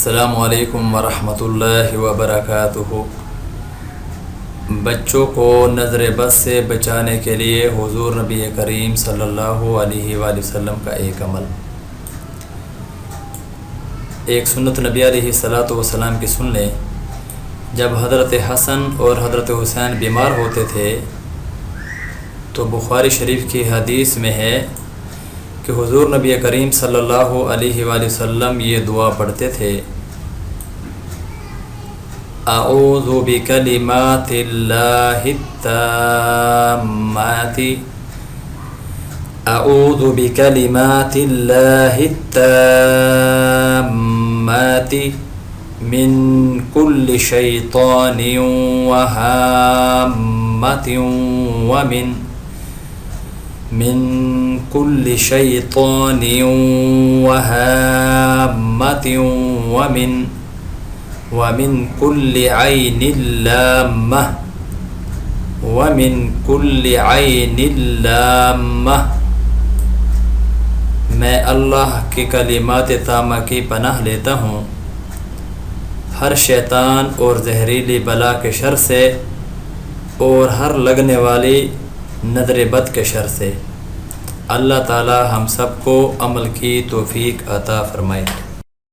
السلام علیکم ورحمۃ اللہ وبرکاتہ۔ بچوں کو نظر بد سے بچانے کے لیے حضور نبی کریم صلی اللہ علیہ وآلہ وسلم کا ایک عمل، ایک سنت نبی علیہ الصلاۃ والسلام کی سن لیں۔ جب حضرت حسن اور حضرت حسین بیمار ہوتے تھے تو بخاری شریف کی حدیث میں ہے کہ حضور نبی کریم صلی اللہ علیہ وآلہ وسلم یہ دعا پڑھتے تھے: اعوذ بکلمات اللہ التامات اعوذ بکلمات اللہ التامات من کل شیطان وہامۃ من کل شیطان وہامۃ ومن کل عین لامہ میں اللہ کے کلمات تامہ کی پناہ لیتا ہوں ہر شیطان اور زہریلی بلا کے شر سے اور ہر لگنے والی نظر بد کے شر سے۔ اللہ تعالی ہم سب کو عمل کی توفیق عطا فرمائے۔